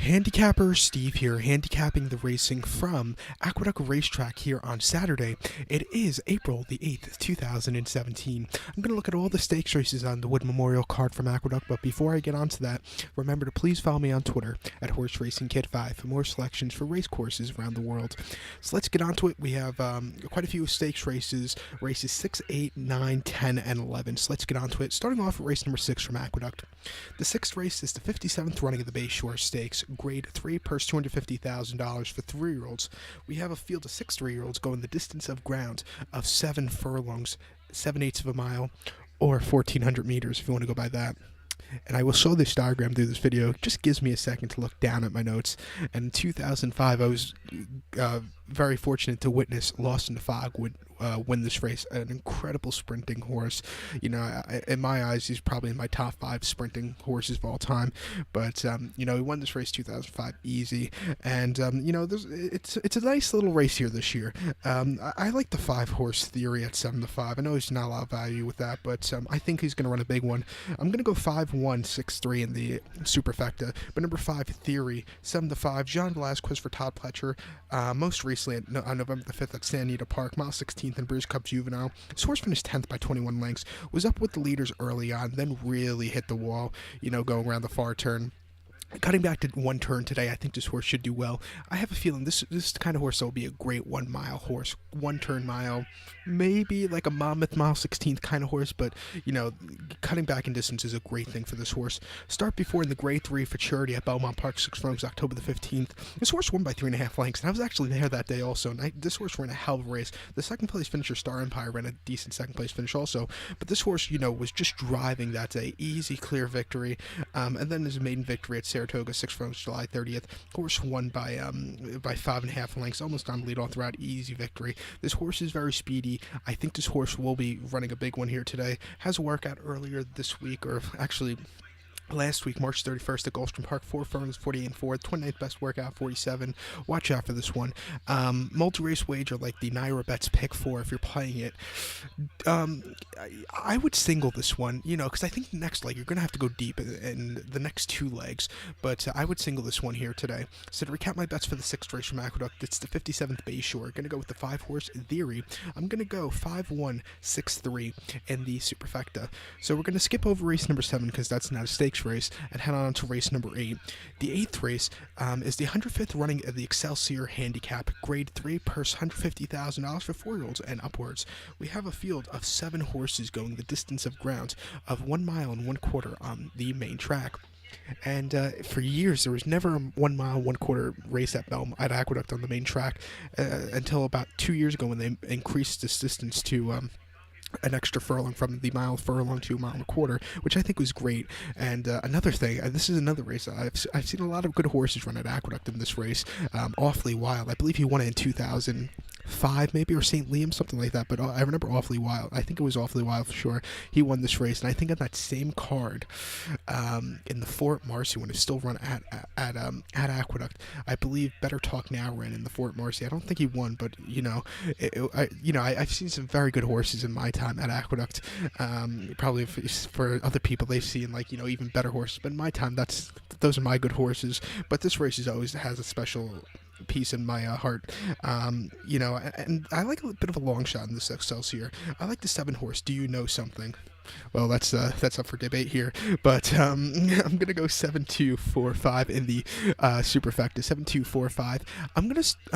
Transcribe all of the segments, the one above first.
Handicapper Steve here, handicapping the racing from Aqueduct Racetrack here on Saturday. It is April the 8th, 2017. I'm going to look at all the stakes races on the Wood Memorial card from Aqueduct, but before I get onto that, remember to please follow me on Twitter at HorseRacingKid5 for more selections for race courses around the world. So let's get onto it. We have quite a few stakes races 6, 8, 9, 10, and 11. So let's get onto it. Starting off with race number 6 from Aqueduct. The sixth race is the 57th running of the Bayshore Stakes. Grade 3, purse $250,000 for 3-year-olds. We have a field of 6 3-year-olds going the distance of ground of 7 furlongs, 7/8 of a mile, or 1,400 meters if you want to go by that. And I will show this diagram through this video. It just gives me a second to look down at my notes. And in 2005, I was very fortunate to witness Lost in the Fog win this race. An incredible sprinting horse. You know, in my eyes, he's probably in my top 5 sprinting horses of all time. But you know, he won this race 2005 easy. And you know, it's a nice little race here this year. I like the 5-horse theory at 7-5. I know he's not a lot of value with that, but I think he's going to run a big one. I'm going to go 5-1, 6-3 in the superfecta. But number 5 theory, 7-5. John Velasquez for Todd Pletcher. Most recently on November the 5th at San Anita Park, mile 16th in Brews Cup Juvenile. This horse finished 10th by 21 lengths, was up with the leaders early on, then really hit the wall, you know, going around the far turn. Cutting back to one turn today, I think this horse should do well. I have a feeling this kind of horse will be a great 1-mile horse. 1-turn mile, maybe like a Monmouth mile 16th kind of horse, but, you know, cutting back in distance is a great thing for this horse. Start before in the grade 3 for Charity at Belmont Park, 6 furlongs, October the 15th. This horse won by 3.5 lengths, and I was actually there that day also, and this horse ran a hell of a race. The second place finisher, Star Empire, ran a decent second place finish also, but this horse, you know, was just driving that day. Easy, clear victory, and then his maiden victory at Saratoga, 6 furlongs, July 30th. Horse won by 5.5 lengths, almost on lead all throughout. Easy victory. This horse is very speedy. I think this horse will be running a big one here today. Has a workout earlier this week, or actually last week, March 31st at Gulfstream Park, 4 furlongs, 48 and 4, 29th best workout, 47. Watch out for this one. Multi-race wager like the Naira Bets Pick 4 if you're playing it. I would single this one, you know, because I think the next leg you're going to have to go deep in the next 2 legs, but I would single this one here today. So to recap my bets for the 6th race from Aqueduct, it's the 57th Bayshore. Going to go with the 5-horse Theory. I'm going to go 5-1, 6-3 in the superfecta. So we're going to skip over race number 7 because that's not a stakes race and head on to race number 8. The 8th race is the 105th running of the Excelsior Handicap, grade 3, purse $150,000 for 4-year-olds and upwards. We have a field of 7 horses going the distance of ground of 1 mile and 1/4 on the main track. And for years, there was never a 1 mile, 1/4 race at Aqueduct on the main track until about 2 years ago when they increased this distance to an extra furlong from the mile furlong to 1.25 miles, which I think was great. And another thing, this is another race. I've seen a lot of good horses run at Aqueduct in this race. Awfully Wild. I believe he won it in 2005 maybe, or St. Liam, something like that. But I remember Awfully Wild. I think it was Awfully Wild for sure. He won this race, and I think on that same card, in the Fort Marcy when it still run at Aqueduct, I believe Better Talk Now ran in the Fort Marcy. I don't think he won, but you know, I've seen some very good horses in my time at Aqueduct. Probably for other people, they've seen, like, you know, even better horses. But in my time, those are my good horses. But this race always has a special piece in my heart. You know, and I like a bit of a long shot in this Excelsior. I like the 7-horse Do You Know Something. Well, that's up for debate here, but I'm gonna go 7-2-4-5 in the superfecta. 7-2-4-5. I'm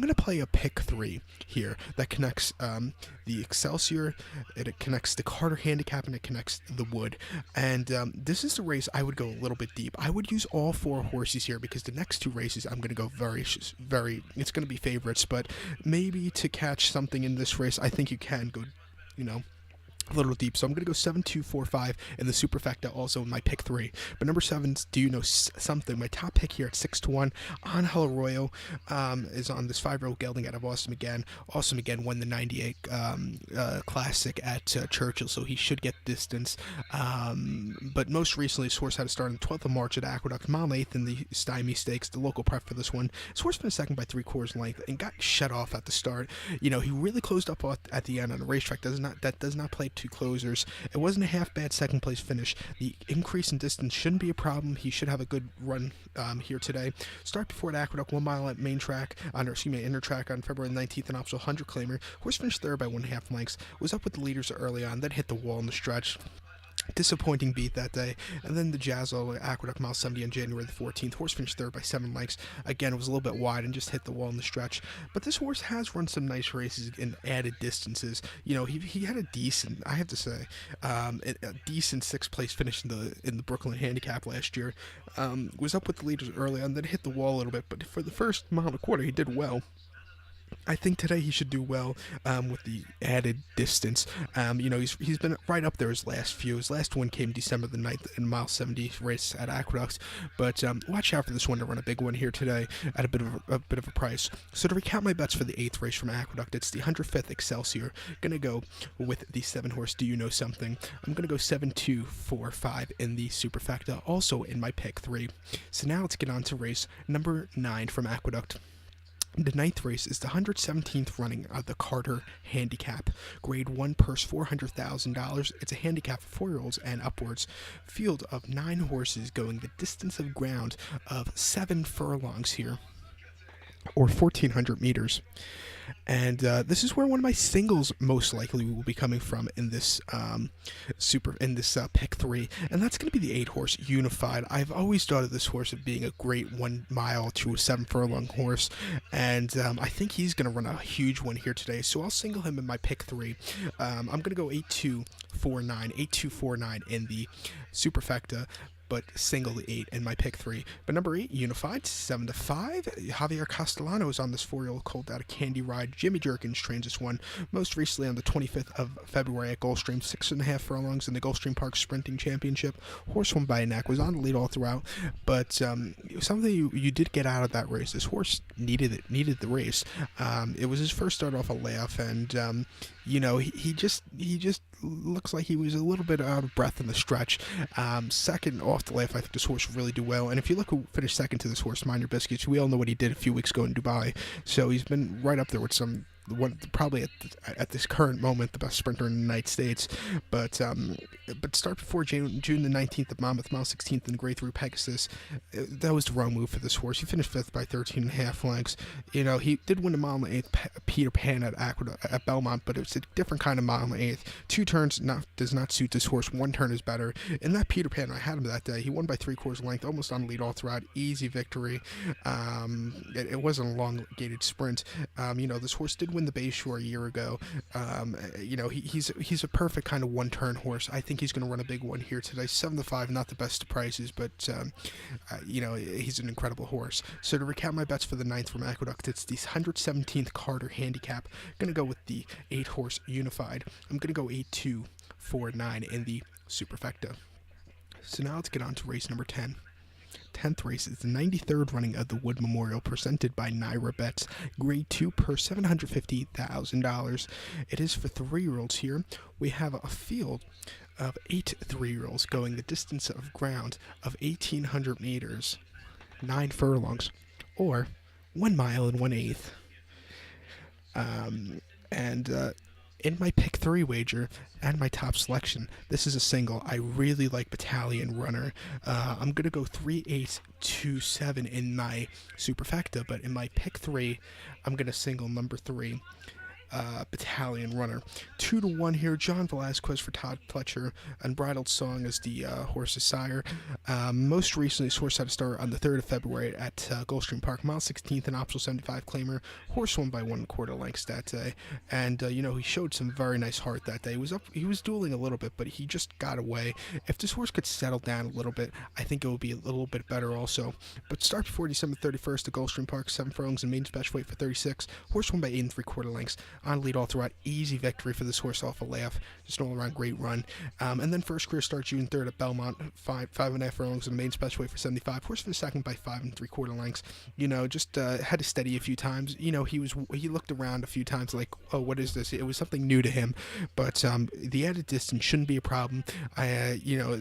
gonna play a pick 3 here that connects the Excelsior, it connects the Carter Handicap, and it connects the Wood. And this is the race I would go a little bit deep. I would use all 4 horses here because the next 2 races I'm gonna go very. It's gonna be favorites, but maybe to catch something in this race, I think you can go, you know, a little deep. So I'm going to go 7-2-4-5 in the superfecta, also in my pick 3. But number 7, Do You Know Something? My top pick here at 6-1. Angel Arroyo is on this 5-year-old gelding out of Austin again. Austin again won the 98 Classic at Churchill, so he should get distance. But most recently, his horse had to start on the 12th of March at Aqueduct, mile 8th in the Stymie Stakes, the local prep for this one. His horse finished second by 3/4 length and got shut off at the start. You know, he really closed up at the end on the racetrack. That does not play 2 closers. It wasn't a half bad second place finish. The increase in distance shouldn't be a problem. He should have a good run here today. Start before at Aqueduct, 1 mile at main track, inner track on February 19th, an optional 100 claimer. Horse finished third by 1.5 lengths. Was up with the leaders early on, then hit the wall in the stretch. Disappointing beat that day. And then the Jazzo Aqueduct mile 70 on January the 14th. Horse finished third by 7 lengths. Again, it was a little bit wide and just hit the wall in the stretch. But this horse has run some nice races in added distances. You know, he had a decent, I have to say, a decent 6th place finish in the Brooklyn Handicap last year. Was up with the leaders early on, then hit the wall a little bit. But for the first mile and a quarter, he did well. I think today he should do well with the added distance. You know, he's been right up there his last few. His last one came December the 9th in mile 70 race at Aqueduct. But watch out for this one to run a big one here today at a bit of a price. So to recap my bets for the 8th race from Aqueduct, it's the 105th Excelsior. Gonna go with the 7 horse Do You Know Something. I'm gonna go 7, 2, 4, 5 in the superfecta, also in my pick 3. So now let's get on to race number 9 from Aqueduct. The 9th race is the 117th running of the Carter Handicap. Grade 1 purse $400,000. It's a handicap for 4-year-olds and upwards. Field of 9 horses going the distance of ground of 7 furlongs here, or 1,400 meters. And this is where one of my singles most likely will be coming from in this pick 3, and that's going to be the 8 horse Unified. I've always thought of this horse as being a great 1 mile to 7 furlong horse, and I think he's going to run a huge one here today. So I'll single him in my pick 3. I'm going to go 8-2-4-9 in the superfecta, but single the 8 in my pick 3. But number 8, Unified, 7-5. Javier Castellano is on this 4-year-old colt out of Candy Ride. Jimmy Jerkins trains this one most recently on the 25th of February at Gulfstream, 6.5 furlongs in the Gulfstream Park Sprinting Championship. Horse won by a neck, was on the lead all throughout, but something you did get out of that race. This horse needed the race. It was his first start off a layoff, and you know, he just looks like he was a little bit out of breath in the stretch. Second off the layoff, I think this horse will really do well. And if you look who finished second to this horse, Mind Your Biscuits, we all know what he did a few weeks ago in Dubai. So he's been right up there with probably at this current moment the best sprinter in the United States. But start before June the 19th at Monmouth, mile 16th in Grade 3 Pegasus. That was the wrong move for this horse. He finished 5th by 13.5 lengths. You know, he did win a mile and 8th Peter Pan at Belmont, but it's a different kind of mile and 8th. 2 turns does not suit this horse. 1 turn is better. In that Peter Pan, I had him that day. He won by 3/4 length, almost on the lead all throughout. Easy victory. It wasn't a long-gated sprint. You know, this horse did win the Bayshore a year ago. You know, he's a perfect kind of 1-turn horse. I think he's going to run a big one here today. 7-5, not the best of prices, but you know, he's an incredible horse. So to recap my bets for the 9th from Aqueduct, it's the 117th Carter Handicap. I'm going to go with the 8 horse Unified. I'm going to go 8-2-4-9 in the superfecta. So now let's get on to race number 10. 10th race is the 93rd running of the Wood Memorial, presented by Naira Bets. Grade 2 per $750,000. It is for 3-year-olds here. We have a field of 8 3-year-olds going the distance of ground of 1,800 meters, 9 furlongs, or 1 mile and 1/8. In my pick 3 wager and my top selection, this is a single. I really like Battalion Runner. I'm going to go 3-8-2-7 in my superfecta, but in my pick 3, I'm going to single number 3. Battalion Runner. 2-1 here. John Velasquez for Todd Fletcher. Unbridled Song is the horse's sire. Most recently, this horse had a start on the 3rd of February at Gulfstream Park, mile 16th, an optional 75 claimer. Horse won by 1/4 lengths that day, and you know, he showed some very nice heart that day. He was dueling a little bit, but he just got away. If this horse could settle down a little bit, I think it would be a little bit better also. But start before December 31st at Gulfstream Park, 7 furlongs and main special weight for 36. Horse won by 8 3/4 lengths. On lead all throughout. Easy victory for this horse off a layoff. Just an all-around great run. And then first career start June 3rd at Belmont, 5.5 furlongs and main special weight for 75. Horse finished second by 5 3/4 lengths. You know, just had to steady a few times. You know, he looked around a few times like, oh, what is this? It was something new to him. But the added distance shouldn't be a problem. You know,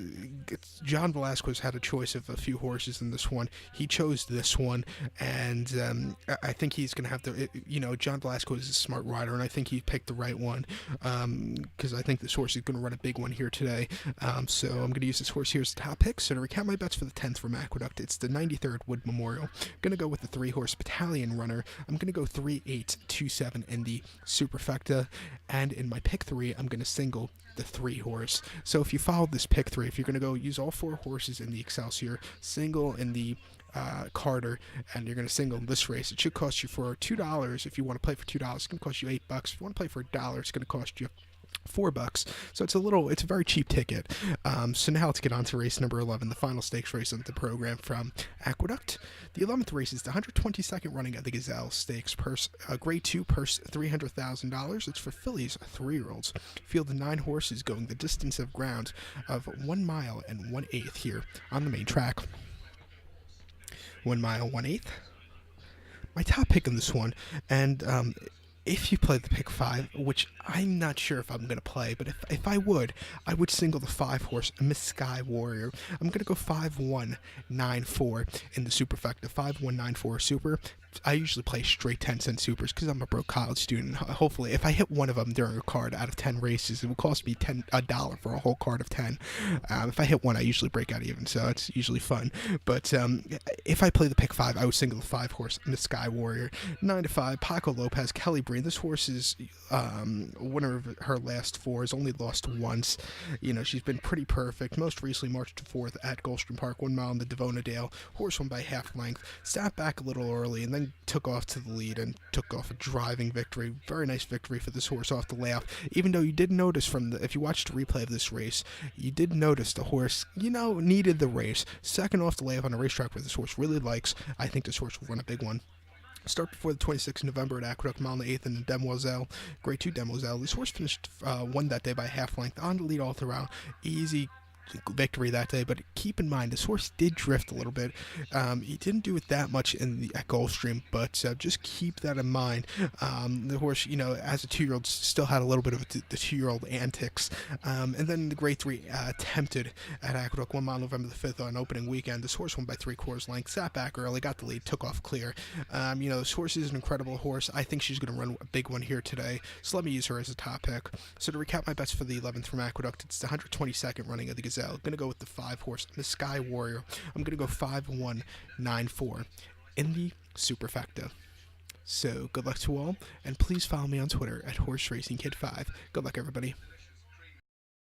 John Velasquez had a choice of a few horses in this one. He chose this one, and I think he's going to have to, you know, John Velasquez is a smart rider. better, and I think he picked the right one, because I think this horse is going to run a big one here today. So I'm going to use this horse here as the top pick. So to recap my bets for the 10th from Aqueduct, it's the 93rd Wood Memorial. Going to go with the 3-horse Battalion Runner. I'm going to go 3, 8, 2, 7 in the superfecta, and in my pick 3, I'm going to single the 3-horse. So if you followed this pick 3, if you're going to go use all 4 horses in the Excelsior, single in the Carter, and you're going to single in this race, it should cost you for $2. If you want to play for $2, it's going to cost you $8. If you want to play for $1, it's going to cost you $4. So it's a very cheap ticket. So now let's get on to race number 11, the final stakes race of the program from Aqueduct. The 11th race is the 122nd running of the Gazelle Stakes purse, grade 2 purse, $300,000. It's for fillies, 3-year-olds. Field of 9 horses going the distance of ground of 1 mile and 1/8 here on the main track. 1 mile, 1/8. My top pick in this one, and if you play the pick 5, which I'm not sure if I'm going to play, but if I would single the 5-horse Miss Sky Warrior. I'm going to go 5-1-9-4 in the superfecta. 5-1-9-4 super. I usually play straight 10-cent supers because I'm a broke college student. Hopefully, if I hit one of them during a card out of 10 races, it will cost me $1 for a whole card of 10. If I hit one, I usually break out even, so it's usually fun. But if I play the pick 5, I would single the 5-horse Miss Sky Warrior. 9-5, Paco Lopez, Kelly Breen. This horse is winner of her last 4. Has only lost once. You know, she's been pretty perfect. Most recently marched to 4th at Gulfstream Park, 1 mile in the Devona Dale. Horse won by half length. Sat back a little early and then took off to the lead and took off a driving victory. Very nice victory for this horse off the layoff. Even though you did notice if you watched a replay of this race, you did notice the horse, needed the race. Second off the layoff on a racetrack where this horse really likes. I think this horse will run a big one. Start before the 26th of November at Aqueduct, mile in the 8th in the Demoiselle, grade 2 Demoiselle. This horse finished won that day by half length on the lead all throughout. Easy victory that day, but keep in mind this horse did drift a little bit. He didn't do it that much at Gulfstream, but just keep that in mind. The horse, as a 2-year-old, still had a little bit of the 2-year-old antics. And then the grade 3 attempted at Aqueduct, 1 mile November the 5th on opening weekend. This horse won by 3/4 length, sat back early, got the lead, took off clear. This horse is an incredible horse. I think she's going to run a big one here today, so let me use her as a top pick. So to recap my bets for the 11th from Aqueduct, it's the 122nd running of the Gazelle. I'm going to go with the 5-horse, the Sky Warrior. I'm going to go 5-1-9-4 in the superfecta. So good luck to all, and please follow me on Twitter at HorseRacingKid5. Good luck, everybody.